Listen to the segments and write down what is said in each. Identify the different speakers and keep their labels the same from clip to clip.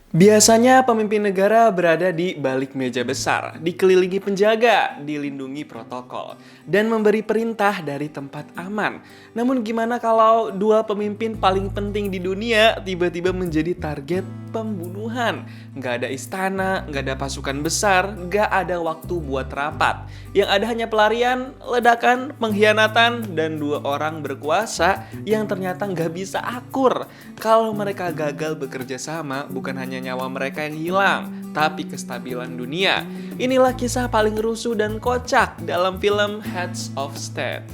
Speaker 1: Biasanya pemimpin negara berada di balik meja besar, dikelilingi penjaga, dilindungi protokol, dan memberi perintah dari tempat aman. Namun gimana kalau dua pemimpin paling penting di dunia tiba-tiba menjadi target pembunuhan? Nggak ada istana, nggak ada pasukan besar, nggak ada waktu buat rapat. Yang ada hanya pelarian, ledakan, pengkhianatan, dan dua orang berkuasa yang ternyata nggak bisa akur. Kalau mereka gagal bekerja sama, bukan hanya nyawa mereka yang hilang, tapi kestabilan dunia. Inilah kisah paling rusuh dan kocak dalam film Heads of State.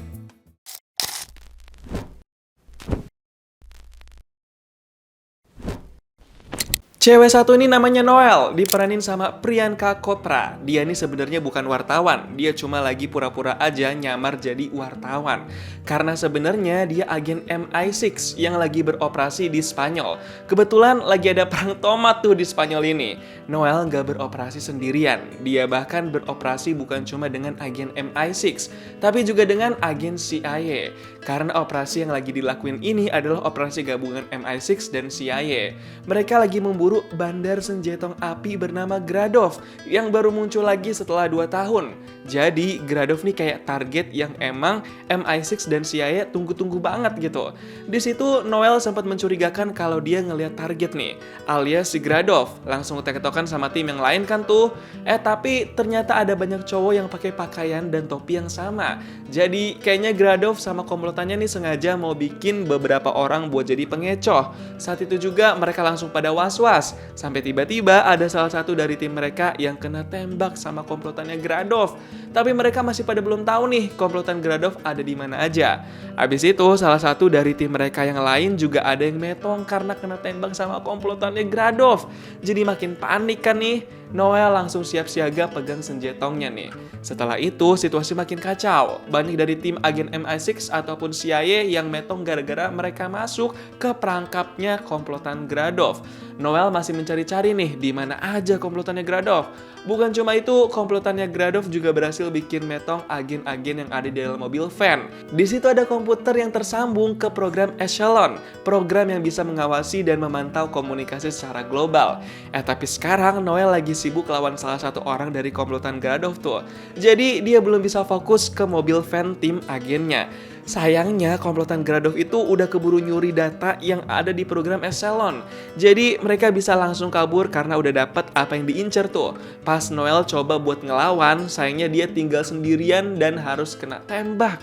Speaker 1: Cewek satu ini namanya Noel, diperanin sama Priyanka Chopra. Dia ini sebenarnya bukan wartawan, dia cuma lagi pura-pura aja nyamar jadi wartawan. Karena sebenarnya dia agen MI6 yang lagi beroperasi di Spanyol. Kebetulan lagi ada perang tomat tuh di Spanyol ini. Noel nggak beroperasi sendirian, dia bahkan beroperasi bukan cuma dengan agen MI6, tapi juga dengan agen CIA. Karena operasi yang lagi dilakuin ini adalah operasi gabungan MI6 dan CIA. Mereka lagi memburu bandar senjatong api bernama Gradov yang baru muncul lagi setelah 2 tahun. Jadi Gradov nih kayak target yang emang MI6 dan CIA tunggu-tunggu banget gitu. Di situ Noel sempat mencurigakan kalau dia ngelihat target nih, alias si Gradov. Langsung tektokan sama tim yang lain kan tuh. Tapi ternyata ada banyak cowok yang pakai pakaian dan topi yang sama. Jadi kayaknya Gradov sama komplotannya nih sengaja mau bikin beberapa orang buat jadi pengecoh. Saat itu juga mereka langsung pada was-was. Sampai tiba-tiba ada salah satu dari tim mereka yang kena tembak sama komplotannya Gradov. Tapi mereka masih pada belum tahu nih komplotan Gradov ada di mana aja. Abis itu salah satu dari tim mereka yang lain juga ada yang metong karena kena tembak sama komplotannya Gradov. Jadi makin panik kan nih. Noel langsung siap siaga pegang senjatongnya nih. Setelah itu situasi makin kacau. Banyak dari tim agen MI6 ataupun CIA yang metong gara-gara mereka masuk ke perangkapnya komplotan Gradov. Noel masih mencari-cari nih di mana aja komplotannya Gradov. Bukan cuma itu, komplotannya Gradov juga berhasil bikin metong agen-agen yang ada di dalam mobil van. Di situ ada komputer yang tersambung ke program Echelon, program yang bisa mengawasi dan memantau komunikasi secara global. Tapi sekarang Noel lagi sibuk lawan salah satu orang dari komplotan Gradov tuh. Jadi dia belum bisa fokus ke mobil van tim agennya. Sayangnya komplotan Gradov itu udah keburu nyuri data yang ada di program Echelon. Jadi mereka bisa langsung kabur karena udah dapet apa yang diincer tuh. Pas Noel coba buat ngelawan, sayangnya dia tinggal sendirian dan harus kena tembak.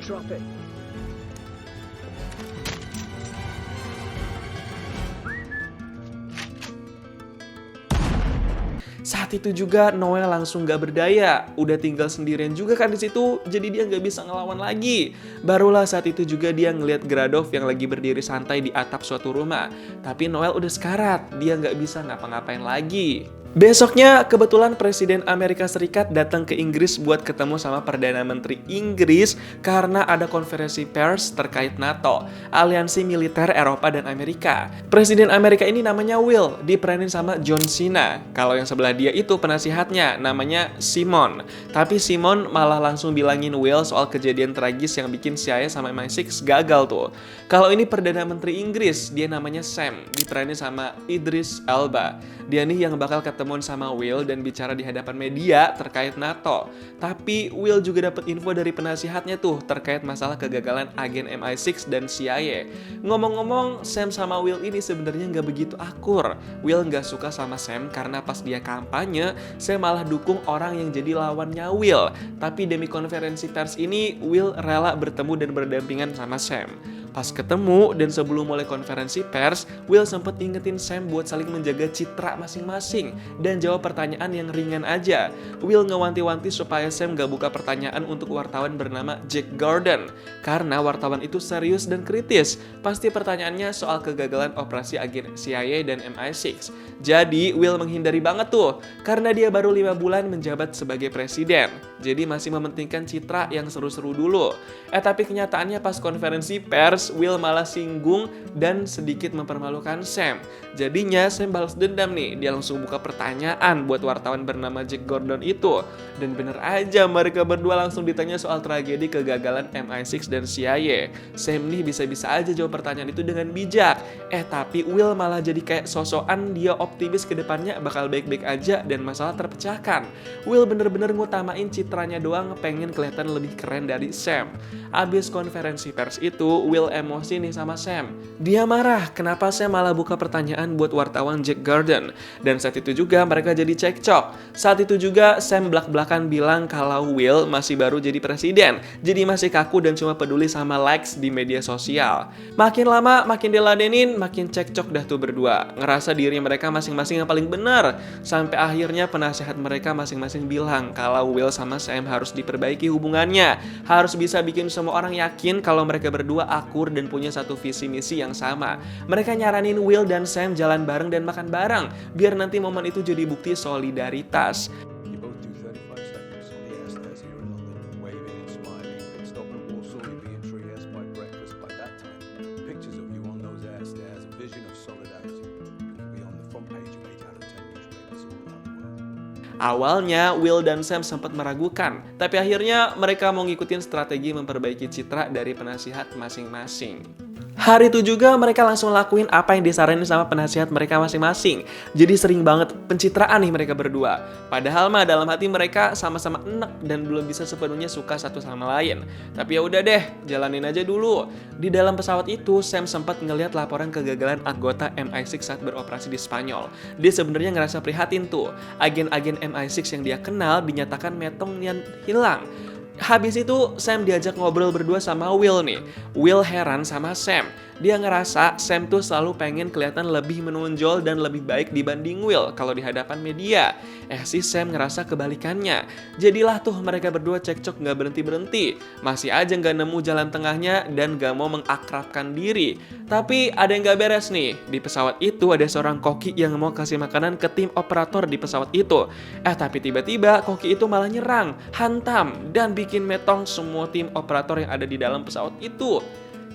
Speaker 2: Drop it.
Speaker 1: Saat itu juga Noel langsung gak berdaya, udah tinggal sendirian juga kan di situ, jadi dia gak bisa ngelawan lagi. Barulah saat itu juga dia ngeliat Gradov yang lagi berdiri santai di atap suatu rumah. Tapi Noel udah sekarat, dia gak bisa ngapa-ngapain lagi. Besoknya kebetulan Presiden Amerika Serikat datang ke Inggris buat ketemu sama Perdana Menteri Inggris karena ada konferensi pers terkait NATO, aliansi militer Eropa dan Amerika. Presiden Amerika ini namanya Will, diperanin sama John Cena. Kalau yang sebelah dia itu penasihatnya, namanya Simon. Tapi Simon malah langsung bilangin Will soal kejadian tragis yang bikin CIA sama MI6 gagal tuh. Kalau ini Perdana Menteri Inggris, dia namanya Sam, diperanin sama Idris Elba. Dia nih yang bakal ketemuan sama Will dan bicara di hadapan media terkait NATO. Tapi Will juga dapat info dari penasihatnya tuh terkait masalah kegagalan agen MI6 dan CIA. Ngomong-ngomong, Sam sama Will ini sebenarnya nggak begitu akur. Will nggak suka sama Sam karena pas dia kampanye, Sam malah dukung orang yang jadi lawannya Will. Tapi demi konferensi pers ini, Will rela bertemu dan berdampingan sama Sam. Pas ketemu dan sebelum mulai konferensi pers, Will sempet ingetin Sam buat saling menjaga citra masing-masing dan jawab pertanyaan yang ringan aja. Will ngewanti-wanti supaya Sam gak buka pertanyaan untuk wartawan bernama Jack Gordon, karena wartawan itu serius dan kritis. Pasti pertanyaannya soal kegagalan operasi agen CIA dan MI6. Jadi Will menghindari banget tuh, karena dia baru 5 bulan menjabat sebagai presiden. Jadi masih mementingkan citra yang seru-seru dulu. Tapi kenyataannya pas konferensi pers, Reverse, Will malah singgung dan sedikit mempermalukan Sam. Jadinya Sam balas dendam nih, dia langsung buka pertanyaan buat wartawan bernama Jack Gordon itu. Dan bener aja mereka berdua langsung ditanya soal tragedi kegagalan MI6 dan CIA. Sam nih bisa-bisa aja jawab pertanyaan itu dengan bijak. Tapi Will malah jadi kayak sosokan dia optimis ke depannya bakal baik-baik aja dan masalah terpecahkan. Will bener-bener ngutamain citranya doang, pengen kelihatan lebih keren dari Sam. Abis konferensi pers itu, Will emosi nih sama Sam. Dia marah kenapa Sam malah buka pertanyaan buat wartawan Jack Gordon. Dan saat itu juga mereka jadi cekcok. Saat itu juga Sam belak-belakan bilang kalau Will masih baru jadi presiden, jadi masih kaku dan cuma peduli sama likes di media sosial. Makin lama makin diladenin, makin cekcok dah tuh berdua. Ngerasa diri mereka masing-masing yang paling benar. Sampai akhirnya penasehat mereka masing-masing bilang kalau Will sama Sam harus diperbaiki hubungannya. Harus bisa bikin semua orang yakin kalau mereka berdua akur dan punya satu visi misi yang sama. Mereka nyaranin Will dan Sam jalan bareng dan makan bareng, biar nanti momen itu jadi bukti solidaritas. Awalnya Will dan Sam sempat meragukan, tapi akhirnya mereka mau ngikutin strategi memperbaiki citra dari penasihat masing-masing. Hari itu juga mereka langsung lakuin apa yang disaranin sama penasihat mereka masing-masing. Jadi sering banget pencitraan nih mereka berdua. Padahal mah dalam hati mereka sama-sama enek dan belum bisa sepenuhnya suka satu sama lain. Tapi ya udah deh, jalanin aja dulu. Di dalam pesawat itu, Sam sempat ngelihat laporan kegagalan anggota MI6 saat beroperasi di Spanyol. Dia sebenarnya ngerasa prihatin tuh. Agen-agen MI6 yang dia kenal dinyatakan metong dan hilang. Habis itu Sam diajak ngobrol berdua sama Will nih. Will heran sama Sam. Dia ngerasa Sam tuh selalu pengen kelihatan lebih menonjol dan lebih baik dibanding Will kalau di hadapan media. Si Sam ngerasa kebalikannya. Jadilah tuh mereka berdua cekcok gak berhenti-berhenti. Masih aja gak nemu jalan tengahnya dan gak mau mengakrabkan diri. Tapi ada yang gak beres nih. Di pesawat itu ada seorang koki yang mau kasih makanan ke tim operator di pesawat itu. Tapi tiba-tiba koki itu malah nyerang, hantam, dan bikin metong semua tim operator yang ada di dalam pesawat itu.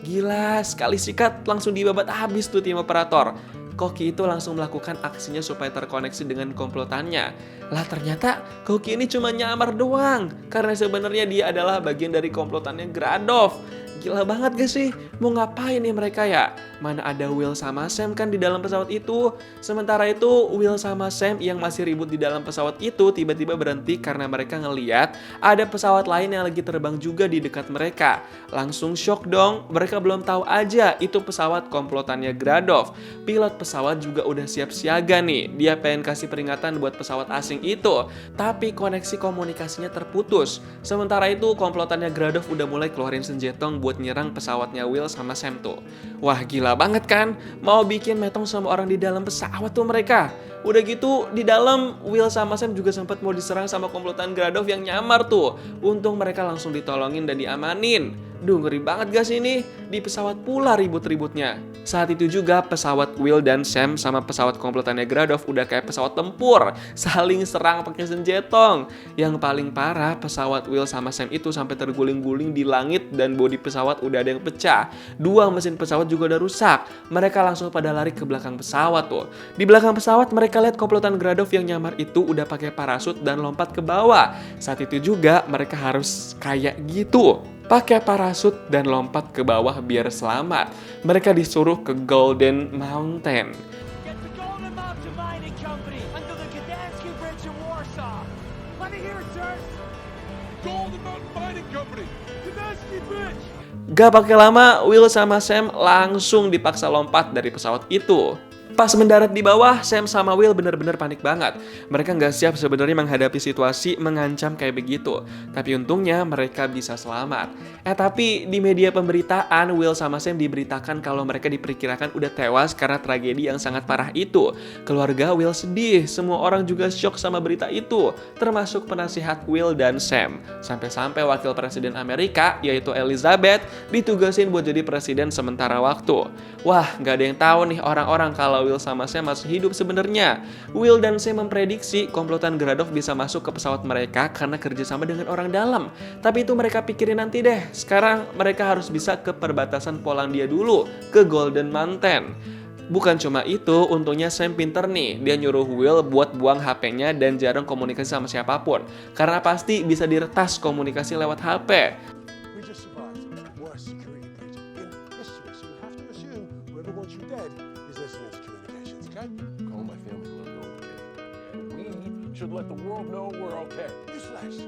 Speaker 1: Gila, sekali sikat langsung dibabat habis tuh tim operator. Koki itu langsung melakukan aksinya supaya terkoneksi dengan komplotannya. Lah ternyata Koki ini cuma nyamar doang, karena sebenarnya dia adalah bagian dari komplotannya Gradov. Gila banget gak sih? Mau ngapain nih mereka ya? Mana ada Will sama Sam kan di dalam pesawat itu. Sementara itu Will sama Sam yang masih ribut di dalam pesawat itu tiba-tiba berhenti karena mereka ngeliat ada pesawat lain yang lagi terbang juga di dekat mereka. Langsung shock dong, mereka belum tahu aja itu pesawat komplotannya Gradov. Pilot pesawat juga udah siap siaga nih. Dia pengen kasih peringatan buat pesawat asing itu. Tapi koneksi komunikasinya terputus. Sementara itu komplotannya Gradov udah mulai keluarin senjatong buat nyerang pesawatnya Will sama Sam tuh. Wah gila banget kan, mau bikin metong sama orang di dalam pesawat tuh mereka. Udah gitu di dalam Will sama Sam juga sempat mau diserang sama komplotan Gradov yang nyamar tuh. Untung mereka langsung ditolongin dan diamanin. Duh ngeri banget gak sih ini? Di pesawat pula ribut-ributnya. Saat itu juga pesawat Will dan Sam sama pesawat komplotannya Gradov udah kayak pesawat tempur, saling serang pakai senjatong. Yang paling parah pesawat Will sama Sam itu sampai terguling-guling di langit dan bodi pesawat udah ada yang pecah. Dua mesin pesawat juga udah rusak. Mereka langsung pada lari ke belakang pesawat tuh. Di belakang pesawat mereka lihat komplotan Gradov yang nyamar itu udah pakai parasut dan lompat ke bawah. Saat itu juga mereka harus kayak gitu, pakai parasut dan lompat ke bawah biar selamat. Mereka disuruh ke Golden Mountain.
Speaker 2: Get the Golden Mountain Mining Company under the Gdański Bridge in Warsaw. Let me hear it, sir.
Speaker 3: Golden Mountain Mining Company, Gdański Bridge.
Speaker 1: Gak pakai lama, Will sama Sam langsung dipaksa lompat dari pesawat itu. Pas mendarat di bawah, Sam sama Will bener-bener panik banget. Mereka nggak siap sebenarnya menghadapi situasi mengancam kayak begitu. Tapi untungnya mereka bisa selamat. Tapi di media pemberitaan, Will sama Sam diberitakan kalau mereka diperkirakan udah tewas karena tragedi yang sangat parah itu. Keluarga Will sedih, semua orang juga shock sama berita itu, termasuk penasihat Will dan Sam. Sampai-sampai wakil presiden Amerika, yaitu Elizabeth, ditugasin buat jadi presiden sementara waktu. Wah, nggak ada yang tahu nih orang-orang kalau kalau Will sama Sam masih hidup sebenarnya. Will dan Sam memprediksi komplotan Gradov bisa masuk ke pesawat mereka karena kerjasama dengan orang dalam. Tapi itu mereka pikirin nanti deh. Sekarang mereka harus bisa ke perbatasan Polandia dulu, ke Golden Mountain. Bukan cuma itu, untungnya Sam pinter nih. Dia nyuruh Will buat buang HP-nya dan jarang komunikasi sama siapapun. Karena pasti bisa diretas komunikasi lewat HP.
Speaker 4: We just survived the worst security breach in history, so you have to assume whoever wants you dead is listening to communications, okay?
Speaker 3: Call my family, let them know we're okay. And we should let the world know we're okay.
Speaker 4: Newsflash,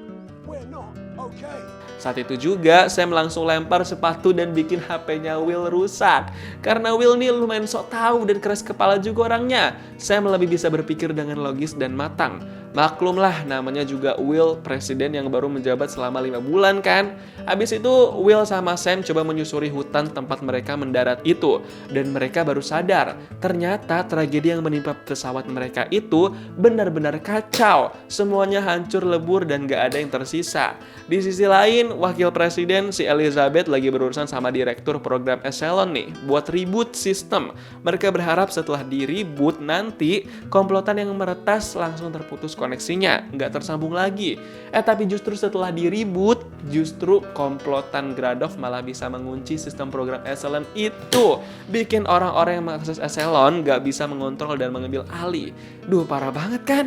Speaker 4: we're not okay.
Speaker 1: Saat itu juga Sam langsung lempar sepatu dan bikin HP-nya Will rusak. Karena Will nih lumayan sok tahu dan keras kepala juga orangnya. Sam lebih bisa berpikir dengan logis dan matang. Maklumlah, namanya juga Will, presiden yang baru menjabat selama 5 bulan kan. Abis itu Will sama Sam coba menyusuri hutan tempat mereka mendarat itu. Dan mereka baru sadar, ternyata tragedi yang menimpa pesawat mereka itu benar-benar kacau. Semuanya hancur lebur dan gak ada yang tersisa. Di sisi lain, wakil presiden si Elizabeth lagi berurusan sama direktur program Echelon nih buat reboot sistem. Mereka berharap setelah di reboot nanti komplotan yang meretas langsung terputus koneksinya, nggak tersambung lagi. Tapi justru setelah di reboot, justru komplotan Gradov malah bisa mengunci sistem program Echelon itu. Bikin orang-orang yang mengakses Echelon nggak bisa mengontrol dan mengambil alih. Duh, parah banget kan?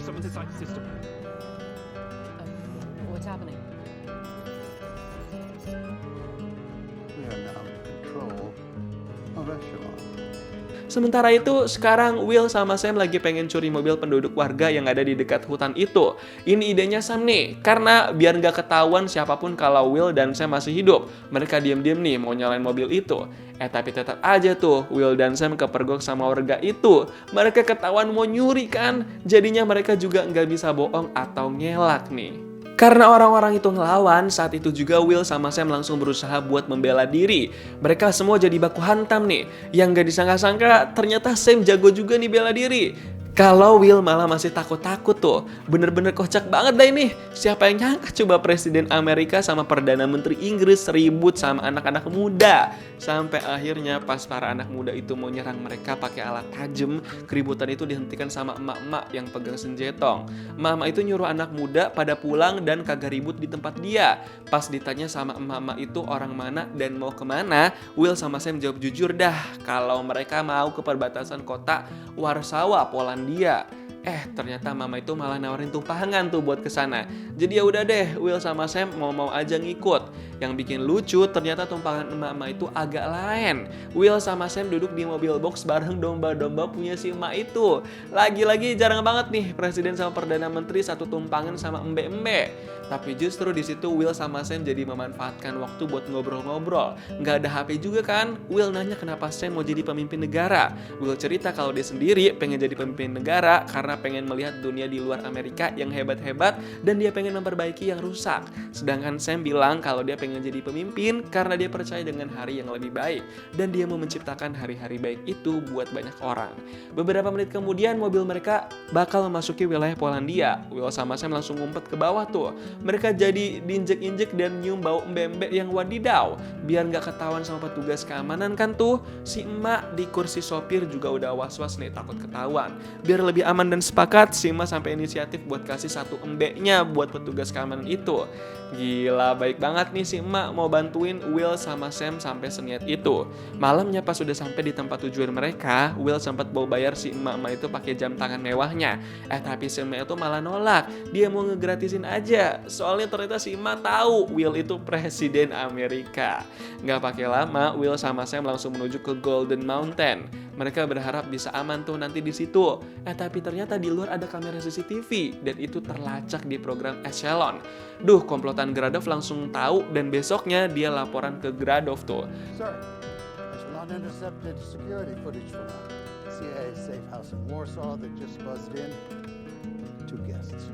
Speaker 2: Someone's inside the system.
Speaker 5: What's happening?
Speaker 4: We are now in control of Echelon.
Speaker 1: Sementara itu, sekarang Will sama Sam lagi pengen curi mobil penduduk warga yang ada di dekat hutan itu. Ini idenya Sam nih, karena biar nggak ketahuan siapapun kalau Will dan Sam masih hidup. Mereka diam-diam nih mau nyalain mobil itu. Tapi tetap aja tuh, Will dan Sam kepergok sama warga itu. Mereka ketahuan mau nyuri kan, jadinya mereka juga nggak bisa bohong atau ngelak nih. Karena orang-orang itu ngelawan, saat itu juga Will sama Sam langsung berusaha buat membela diri. Mereka semua jadi baku hantam nih. Yang gak disangka-sangka, ternyata Sam jago juga nih bela diri. Kalau Will malah masih takut-takut tuh. Bener-bener kocak banget dah ini. Siapa yang nyangka coba Presiden Amerika sama Perdana Menteri Inggris ribut sama anak-anak muda. Sampai akhirnya pas para anak muda itu mau nyerang mereka pakai alat tajam, keributan itu dihentikan sama emak-emak yang pegang senjetong. Emak-emak itu nyuruh anak muda pada pulang dan kagak ribut di tempat dia. Pas ditanya sama emak-emak itu orang mana dan mau kemana, Will sama Sam jawab jujur dah kalau mereka mau ke perbatasan kota Warsawa, Polandia. Ternyata mama itu malah nawarin tumpangan tuh buat kesana. Jadi ya udah deh, Will sama Sam mau aja ngikut. Yang bikin lucu, ternyata tumpangan emak-emak itu agak lain. Will sama Sam duduk di mobil box bareng domba-domba punya si emak itu. Lagi-lagi jarang banget nih presiden sama perdana menteri satu tumpangan sama embe-embe. Tapi justru di situ Will sama Sam jadi memanfaatkan waktu buat ngobrol-ngobrol. Nggak ada HP juga kan? Will nanya kenapa Sam mau jadi pemimpin negara. Will cerita kalau dia sendiri pengen jadi pemimpin negara karena pengen melihat dunia di luar Amerika yang hebat-hebat dan dia pengen memperbaiki yang rusak. Sedangkan Sam bilang kalau dia pengen jadi pemimpin karena dia percaya dengan hari yang lebih baik dan dia mau menciptakan hari-hari baik itu buat banyak orang. Beberapa menit kemudian mobil mereka bakal memasuki wilayah Polandia. Will sama Sam langsung ngumpet ke bawah tuh. Mereka jadi diinjek-injek dan nyium bau embe-embe yang wadidaw. Biar nggak ketahuan sama petugas keamanan kan tuh, si emak di kursi sopir juga udah was-was nih takut ketahuan. Biar lebih aman dan sepakat, si emak sampai inisiatif buat kasih satu embeknya buat petugas keamanan itu. Gila, baik banget nih si emak mau bantuin Will sama Sam sampai seniat itu. Malamnya pas sudah sampai di tempat tujuan mereka, Will sempat bawa bayar si emak-emak itu pakai jam tangan mewahnya. Tapi si emak itu malah nolak. Dia mau ngegratisin aja. Soalnya ternyata si emak tahu Will itu presiden Amerika. Nggak pakai lama, Will sama Sam langsung menuju ke Golden Mountain. Mereka berharap bisa aman tuh nanti di situ. Tapi ternyata di luar ada kamera CCTV dan itu terlacak di program Echelon. Duh, komplotan Gradov langsung tahu dan besoknya dia laporan ke Gradov tuh.
Speaker 4: Sir, Echelon intercepted security footage from a CIA safe house in Warsaw that just buzzed in. 2 guests.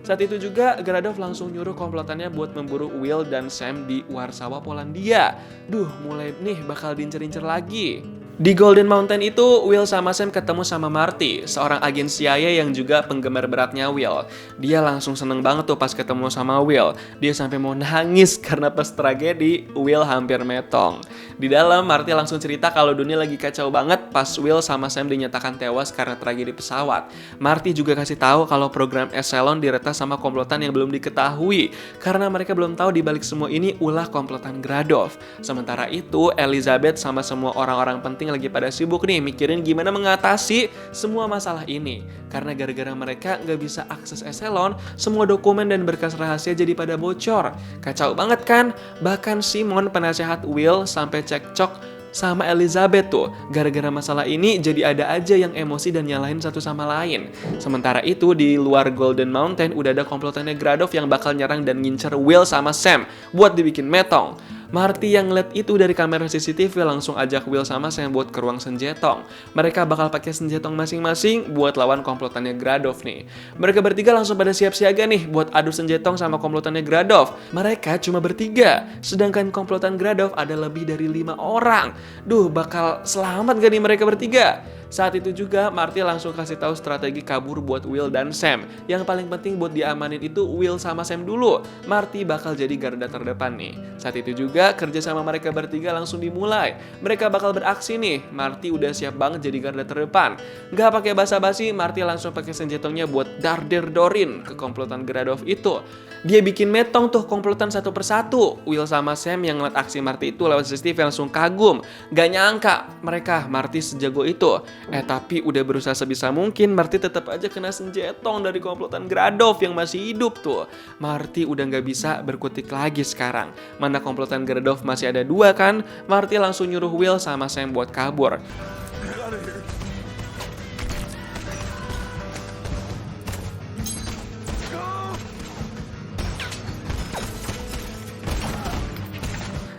Speaker 1: Saat itu juga Gradov langsung nyuruh komplotannya buat memburu Will dan Sam di Warsawa, Polandia. Duh, mulai nih bakal diincer-incer lagi. Di Golden Mountain itu, Will sama Sam ketemu sama Marty, seorang agen CIA yang juga penggemar beratnya Will. Dia langsung seneng banget tuh pas ketemu sama Will. Dia sampai mau nangis karena pas tragedi, Will hampir metong. Di dalam, Marty langsung cerita kalau dunia lagi kacau banget pas Will sama Sam dinyatakan tewas karena tragedi pesawat. Marty juga kasih tahu kalau program Echelon diretas sama komplotan yang belum diketahui, karena mereka belum tahu dibalik semua ini ulah komplotan Gradov. Sementara itu, Elizabeth sama semua orang-orang penting lagi pada sibuk nih mikirin gimana mengatasi semua masalah ini. Karena gara-gara mereka nggak bisa akses Echelon, semua dokumen dan berkas rahasia jadi pada bocor. Kacau banget kan? Bahkan Simon, penasehat Will, sampai cekcok sama Elizabeth tuh. Gara-gara masalah ini jadi ada aja yang emosi dan nyalahin satu sama lain. Sementara itu di luar Golden Mountain udah ada komplotannya Gradov yang bakal nyerang dan ngincer Will sama Sam buat dibikin metong. Marty yang ngeliat itu dari kamera CCTV langsung ajak Will sama Sam buat ke ruang senjetong. Mereka bakal pakai senjetong masing-masing buat lawan komplotannya Gradov nih. Mereka bertiga langsung pada siap siaga nih buat adu senjetong sama komplotannya Gradov. Mereka cuma bertiga, sedangkan komplotan Gradov ada lebih dari 5 orang. Duh, bakal selamat gak nih mereka bertiga? Saat itu juga Marty langsung kasih tahu strategi kabur buat Will dan Sam. Yang paling penting buat diamanin itu Will sama Sam dulu. Marty bakal jadi garda terdepan nih. Saat itu juga kerja sama mereka bertiga langsung dimulai. Mereka bakal beraksi nih. Marty udah siap banget jadi garda terdepan. Gak pakai basa-basi, Marty langsung pakai senjatanya buat darder-dorin ke komplotan Gradov itu. Dia bikin metong tuh komplotan satu persatu. Will sama Sam yang ngeliat aksi Marty itu lewat CCTV langsung kagum. Gak nyangka mereka Marty sejago itu. Tapi udah berusaha sebisa mungkin, Marty tetap aja kena senjetong dari komplotan Gradov yang masih hidup tuh. Marty udah nggak bisa berkutik lagi sekarang. Mana komplotan Gradov masih ada 2 kan? Marty langsung nyuruh Will sama Sam buat kabur.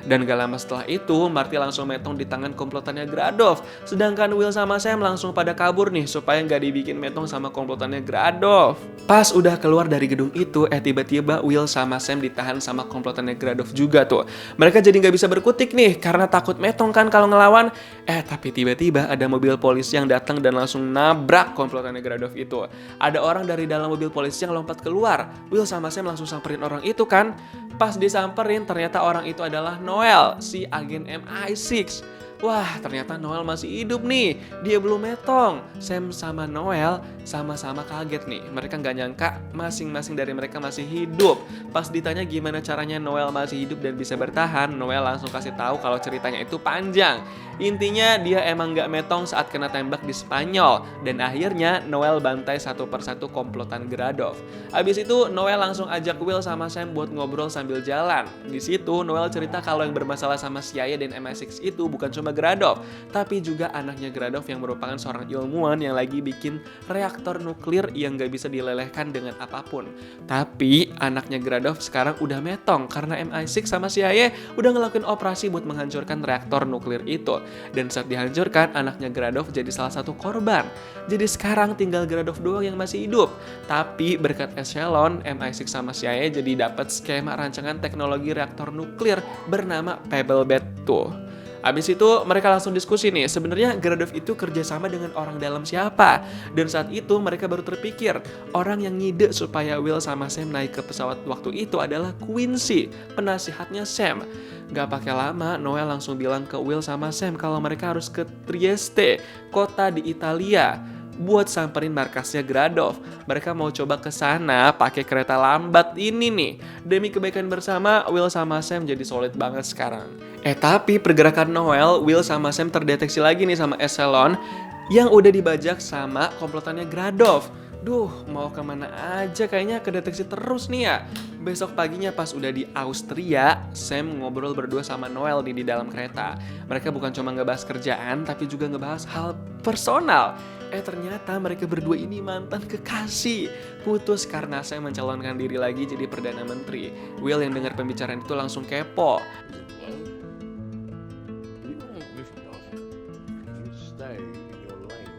Speaker 1: Dan gak lama setelah itu, Marty langsung metong di tangan komplotannya Gradov. Sedangkan Will sama Sam langsung pada kabur nih, supaya gak dibikin metong sama komplotannya Gradov. Pas udah keluar dari gedung itu, tiba-tiba Will sama Sam ditahan sama komplotannya Gradov juga tuh. Mereka jadi gak bisa berkutik nih, karena takut metong kan kalau ngelawan. Tapi tiba-tiba ada mobil polisi yang datang dan langsung nabrak komplotannya Gradov itu. Ada orang dari dalam mobil polisi yang lompat keluar. Will sama Sam langsung samperin orang itu kan. Pas disamperin, ternyata orang itu adalah Noel, si agen MI6. Wah, ternyata Noel masih hidup nih. Dia belum metong. Sam sama Noel sama-sama kaget nih. Mereka nggak nyangka masing-masing dari mereka masih hidup. Pas ditanya gimana caranya Noel masih hidup dan bisa bertahan, Noel langsung kasih tahu kalau ceritanya itu panjang. Intinya dia emang nggak metong saat kena tembak di Spanyol. Dan akhirnya Noel bantai satu persatu komplotan Gradov. Abis itu Noel langsung ajak Will sama Sam buat ngobrol sambil jalan. Di situ Noel cerita kalau yang bermasalah sama CIA dan MI6 itu bukan cuma Gradov, tapi juga anaknya Gradov yang merupakan seorang ilmuwan yang lagi bikin reaktor nuklir yang gak bisa dilelehkan dengan apapun. Tapi anaknya Gradov sekarang udah metong karena MI6 sama CIA udah ngelakuin operasi buat menghancurkan reaktor nuklir itu. Dan saat dihancurkan, anaknya Gradov jadi salah satu korban. Jadi sekarang tinggal Gradov doang yang masih hidup. Tapi berkat Echelon, MI6 sama CIA jadi dapat skema rancangan teknologi reaktor nuklir bernama Pebble Bed tuh. Abis itu mereka langsung diskusi nih, sebenarnya Gradov itu kerjasama dengan orang dalam siapa. Dan saat itu mereka baru terpikir, orang yang ngide supaya Will sama Sam naik ke pesawat waktu itu adalah Quincy, penasihatnya Sam. Gak pakai lama, Noel langsung bilang ke Will sama Sam kalau mereka harus ke Trieste, kota di Italia, buat samperin markasnya Gradov. Mereka mau coba ke sana pakai kereta lambat ini nih. Demi kebaikan bersama, Will sama Sam jadi solid banget sekarang. Tapi pergerakan Noel, Will sama Sam terdeteksi lagi nih sama Echelon yang udah dibajak sama komplotannya Gradov. Duh, mau kemana aja kayaknya kedeteksi terus nih ya. Besok paginya pas udah di Austria, Sam ngobrol berdua sama Noel di dalam kereta. Mereka bukan cuma ngebahas kerjaan, tapi juga ngebahas hal personal. Ternyata mereka berdua ini mantan kekasih. Putus karena Sam mencalonkan diri lagi jadi Perdana Menteri. Will yang dengar pembicaraan itu langsung kepo.
Speaker 3: You won't listen to us. You stay in your lane.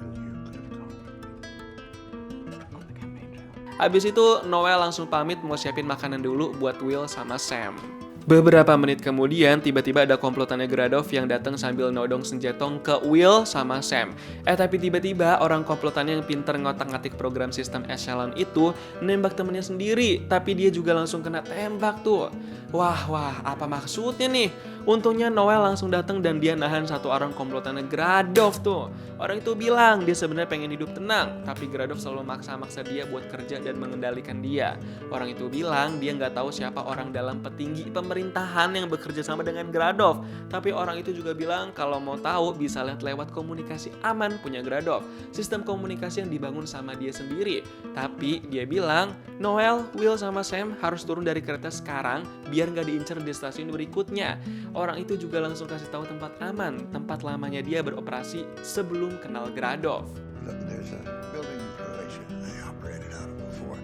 Speaker 3: And you could have come with me on the campaign trail.
Speaker 1: Habis itu Noel langsung pamit mau siapin makanan dulu buat Will sama Sam. Beberapa menit kemudian, tiba-tiba ada komplotannya Gradov yang datang sambil nodong senjatong ke Will sama Sam. Tapi tiba-tiba orang komplotannya yang pinter ngotak-ngatik program sistem Echelon itu nembak temennya sendiri, tapi dia juga langsung kena tembak tuh. Wah, apa maksudnya nih? Untungnya Noel langsung datang dan dia nahan satu orang komplotannya Gradov tuh. Orang itu bilang dia sebenarnya pengen hidup tenang, tapi Gradov selalu maksa-maksa dia buat kerja dan mengendalikan dia. Orang itu bilang dia nggak tahu siapa orang dalam petinggi pemerintahan yang bekerja sama dengan Gradov. Tapi orang itu juga bilang kalau mau tahu bisa lihat lewat komunikasi aman punya Gradov. Sistem komunikasi yang dibangun sama dia sendiri. Tapi dia bilang Noel, Will sama Sam harus turun dari kereta sekarang biar nggak diincar di stasiun berikutnya. Orang itu juga langsung kasih tahu tempat aman, tempat lamanya dia beroperasi sebelum kenal Gradov.
Speaker 5: Look, there's a building in Croatia I operated out of before.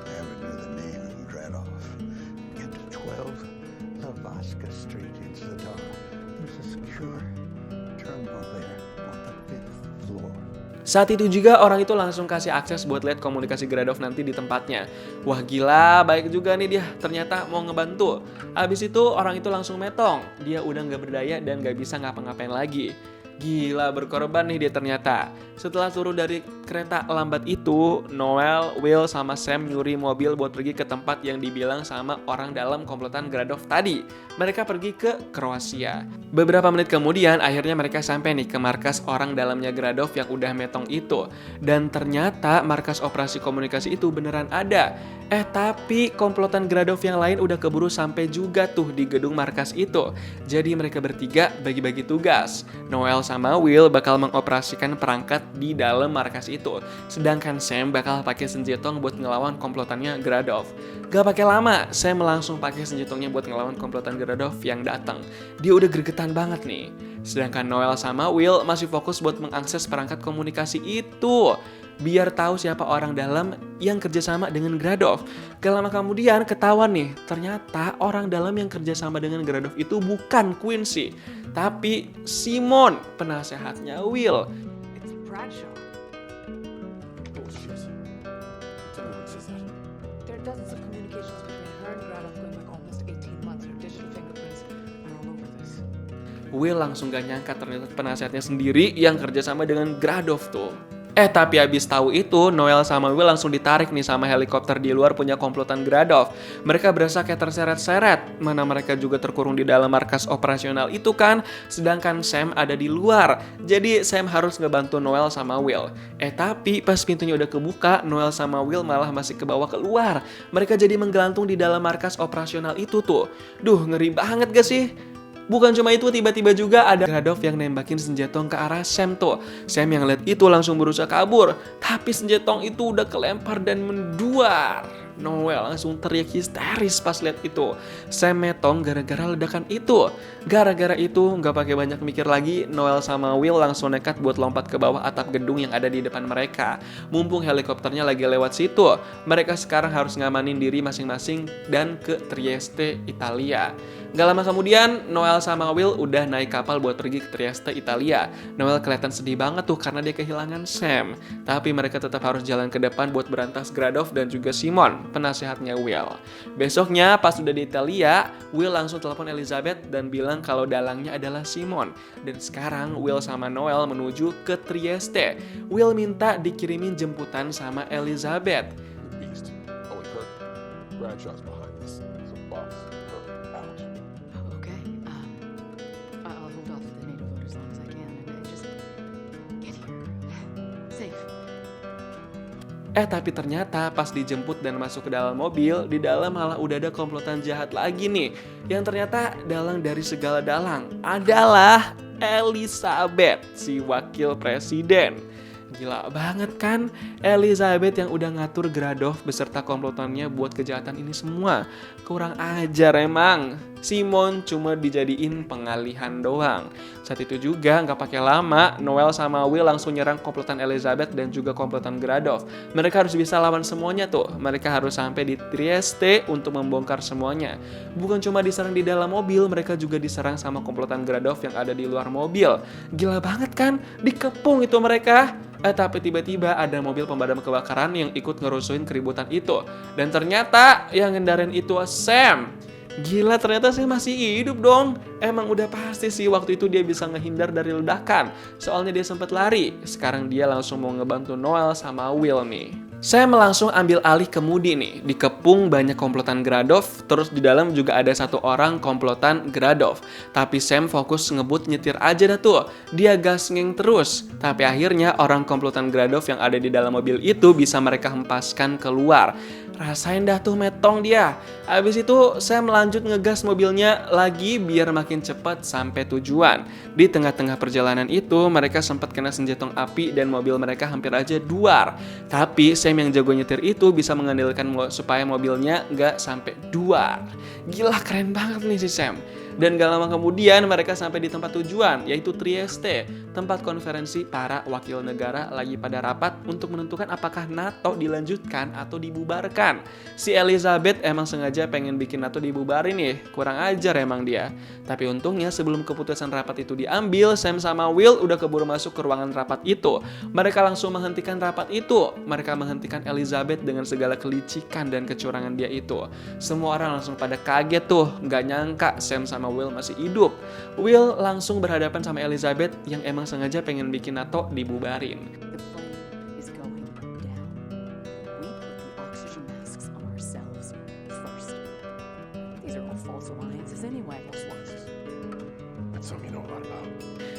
Speaker 5: I ever knew the name Gradov. Get to 12 Lavaska Street in Zadar. There's a secure terminal there on the 5th floor.
Speaker 1: Saat itu juga orang itu langsung kasih akses buat lihat komunikasi Gradov nanti di tempatnya. Wah gila, baik juga nih dia, ternyata mau ngebantu. Abis itu orang itu langsung metong, dia udah gak berdaya dan gak bisa ngapa-ngapain lagi. Gila, berkorban nih dia ternyata. Setelah turun dari kereta lambat itu, Noel, Will, sama Sam nyuri mobil buat pergi ke tempat yang dibilang sama orang dalam komplotan Gradov tadi. Mereka pergi ke Kroasia. Beberapa menit kemudian, akhirnya mereka sampai nih ke markas orang dalamnya Gradov yang udah metong itu. Dan ternyata markas operasi komunikasi itu beneran ada. Tapi komplotan Gradov yang lain udah keburu sampai juga tuh di gedung markas itu. Jadi mereka bertiga bagi-bagi tugas. Noel sama Will bakal mengoperasikan perangkat di dalam markas itu. Sedangkan Sam bakal pakai senjatong buat ngelawan komplotannya Gradov. Gak pakai lama, Sam langsung pakai senjatongnya buat ngelawan komplotan Gradov yang datang. Dia udah gregetan banget nih. Sedangkan Noel sama Will masih fokus buat mengakses perangkat komunikasi itu. Biar tahu siapa orang dalam yang kerjasama dengan Gradov. Gak lama kemudian ketahuan nih, ternyata orang dalam yang kerjasama dengan Gradov itu bukan Quincy, tapi Simon, penasehatnya Will.
Speaker 6: It's Bradshaw.
Speaker 3: Bullshit. Tell me what she said.
Speaker 6: There are dozens of communications between her and Gradov going back almost 18 months. Her digital fingerprints are all over this.
Speaker 1: Will langsung gak nyangka ternyata penasehatnya sendiri yang kerjasama dengan Gradov tuh. Tapi abis tahu itu, Noel sama Will langsung ditarik nih sama helikopter di luar punya komplotan Gradov. Mereka berasa kayak terseret-seret, mana mereka juga terkurung di dalam markas operasional itu kan, sedangkan Sam ada di luar. Jadi Sam harus ngebantu Noel sama Will. Tapi pas pintunya udah kebuka, Noel sama Will malah masih kebawa keluar. Mereka jadi menggelantung di dalam markas operasional itu tuh. Duh, ngeri banget gak sih? Bukan cuma itu, tiba-tiba juga ada Gradov yang nembakin senjatong ke arah Sam tuh. Sam yang lihat itu langsung berusaha kabur, tapi senjatong itu udah kelempar dan menduar. Noel langsung teriak histeris pas lihat itu. Sam metong gara-gara ledakan itu. Gara-gara itu nggak pakai banyak mikir lagi, Noel sama Will langsung nekat buat lompat ke bawah atap gedung yang ada di depan mereka. Mumpung helikopternya lagi lewat situ, mereka sekarang harus ngamanin diri masing-masing dan ke Trieste, Italia. Gak lama kemudian, Noel sama Will udah naik kapal buat pergi ke Trieste, Italia. Noel kelihatan sedih banget tuh karena dia kehilangan Sam. Tapi mereka tetap harus jalan ke depan buat berantas Gradov dan juga Simon, penasehatnya Will. Besoknya pas udah di Italia, Will langsung telepon Elizabeth dan bilang kalau dalangnya adalah Simon. Dan sekarang Will sama Noel menuju ke Trieste. Will minta dikirimin jemputan sama Elizabeth.
Speaker 3: The beast. Oh, and Kirk. Bradshaw's behind this. So boss, Kirk, out.
Speaker 6: Okay. I'll hold off the native vote as long as I can and just get here. Safe.
Speaker 1: Tapi ternyata pas dijemput dan masuk ke dalam mobil, di dalam malah udah ada komplotan jahat lagi nih. Yang ternyata dalang dari segala dalang adalah Elizabeth, si wakil presiden. Gila banget kan, Elizabeth yang udah ngatur Gradov beserta komplotannya buat kejahatan ini semua. Kurang ajar emang. Simon cuma dijadiin pengalihan doang. Saat itu juga nggak pakai lama, Noel sama Will langsung nyerang komplotan Elizabeth dan juga komplotan Gradov. Mereka harus bisa lawan semuanya tuh. Mereka harus sampai di Trieste untuk membongkar semuanya. Bukan cuma diserang di dalam mobil, mereka juga diserang sama komplotan Gradov yang ada di luar mobil. Gila banget kan, dikepung itu mereka. Tapi tiba-tiba ada mobil pemadam kebakaran yang ikut ngerusuin keributan itu. Dan ternyata yang ngendarin itu Sam. Gila, ternyata saya masih hidup dong. Emang udah pasti sih waktu itu dia bisa ngehindar dari ledakan. Soalnya dia sempat lari. Sekarang dia langsung mau ngebantu Noel sama Will nih. Sam langsung ambil alih kemudi nih. Dikepung banyak komplotan Gradov, terus di dalam juga ada satu orang komplotan Gradov. Tapi Sam fokus ngebut nyetir aja dah tuh. Dia gasngeng terus. Tapi akhirnya orang komplotan Gradov yang ada di dalam mobil itu bisa mereka hempaskan keluar. Rasain dah tuh metong dia. Abis itu Sam lanjut ngegas mobilnya lagi biar makin cepat sampai tujuan. Di tengah-tengah perjalanan itu mereka sempat kena senjatong api dan mobil mereka hampir aja duar. Tapi Sam yang jago nyetir itu bisa mengandalkan supaya mobilnya nggak sampai duar. Gila, keren banget nih si Sam. Dan gak lama kemudian mereka sampai di tempat tujuan, yaitu Trieste, tempat konferensi para wakil negara lagi pada rapat untuk menentukan apakah NATO dilanjutkan atau dibubarkan. Si Elizabeth emang sengaja pengen bikin NATO dibubarin nih, kurang ajar emang dia. Tapi untungnya sebelum keputusan rapat itu diambil, Sam sama Will udah keburu masuk ke ruangan rapat itu. Mereka langsung menghentikan rapat itu. Mereka menghentikan Elizabeth dengan segala kelicikan dan kecurangan dia itu. Semua orang langsung pada kaget tuh, gak nyangka Sam sama Will masih hidup. Will langsung berhadapan sama Elizabeth yang emang sengaja pengen bikin NATO dibubarin.
Speaker 6: The plane is going down. We put the oxygen masks on ourselves first. These are all false alliances anyway.
Speaker 3: That's something you know a lot about.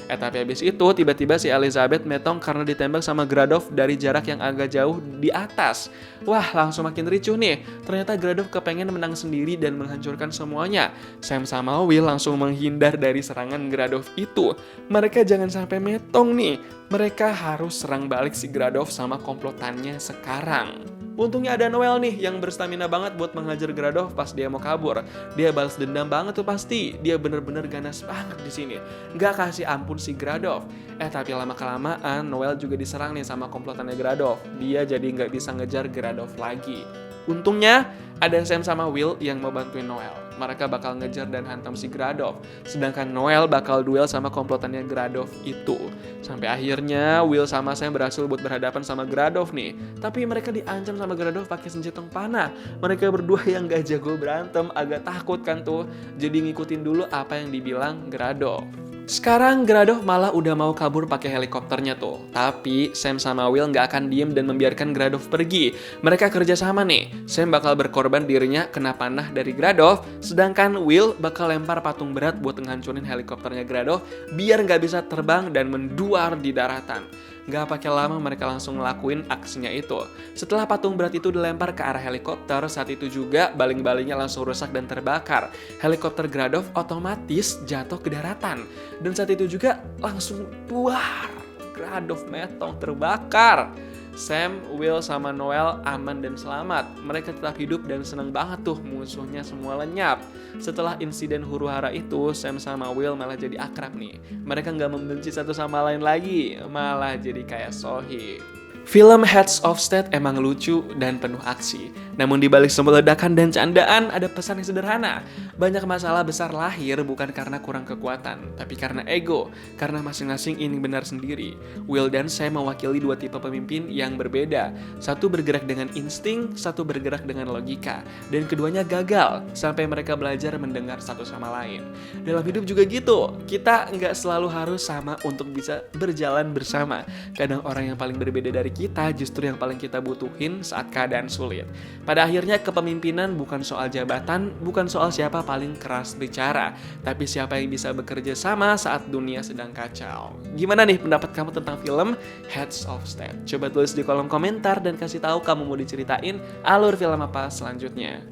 Speaker 1: Tapi habis itu tiba-tiba si Elizabeth metong karena ditembak sama Gradov dari jarak yang agak jauh di atas. Wah, langsung makin ricuh nih. Ternyata Gradov kepengen menang sendiri dan menghancurkan semuanya. Sam sama Will langsung menghindar dari serangan Gradov itu. Mereka jangan sampai metong nih. Mereka harus serang balik si Gradov sama komplotannya sekarang. Untungnya ada Noel nih yang berstamina banget buat menghajar Gradov pas dia mau kabur. Dia balas dendam banget tuh pasti. Dia bener-bener ganas banget di sini. Gak kasih ampun si Gradov. Tapi lama-kelamaan Noel juga diserang nih sama komplotannya Gradov. Dia jadi nggak bisa ngejar Gradov lagi. Untungnya ada Sam sama Will yang mau bantuin Noel. Mereka bakal ngejar dan hantam si Gradov. Sedangkan Noel bakal duel sama komplotannya Gradov itu. Sampai akhirnya Will sama Sam berhasil buat berhadapan sama Gradov nih. Tapi mereka diancam sama Gradov pakai senjatong panah. Mereka berdua yang gak jago berantem agak takut kan tuh. Jadi ngikutin dulu apa yang dibilang Gradov. Sekarang Gradov malah udah mau kabur pakai helikopternya tuh. Tapi Sam sama Will nggak akan diem dan membiarkan Gradov pergi. Mereka kerja sama nih. Sam bakal berkorban dirinya kena panah dari Gradov, sedangkan Will bakal lempar patung berat buat ngehancurin helikopternya Gradov biar nggak bisa terbang dan menduar di daratan. Gak pakai lama mereka langsung ngelakuin aksinya itu. Setelah patung berat itu dilempar ke arah helikopter, saat itu juga baling-balingnya langsung rusak dan terbakar. Helikopter Gradov otomatis jatuh ke daratan. Dan saat itu juga langsung duar. Gradov metong terbakar. Sam, Will, sama Noel aman dan selamat. Mereka tetap hidup dan seneng banget tuh musuhnya semua lenyap. Setelah insiden huru-hara itu, Sam sama Will malah jadi akrab nih. Mereka nggak membenci satu sama lain lagi, malah jadi kayak sohib. Film Heads of State emang lucu dan penuh aksi. Namun dibalik semua ledakan dan candaan ada pesan yang sederhana. Banyak masalah besar lahir bukan karena kurang kekuatan, tapi karena ego. Karena masing-masing ingin benar sendiri. Will dan Sam mewakili dua tipe pemimpin yang berbeda. Satu bergerak dengan insting, satu bergerak dengan logika. Dan keduanya gagal sampai mereka belajar mendengar satu sama lain. Dalam hidup juga gitu. Kita nggak selalu harus sama untuk bisa berjalan bersama. Kadang orang yang paling berbeda dari kita justru yang paling kita butuhin saat keadaan sulit. Pada akhirnya kepemimpinan bukan soal jabatan, bukan soal siapa paling keras bicara, tapi siapa yang bisa bekerja sama saat dunia sedang kacau. Gimana nih pendapat kamu tentang film Heads of State? Coba tulis di kolom komentar dan kasih tahu kamu mau diceritain alur film apa selanjutnya.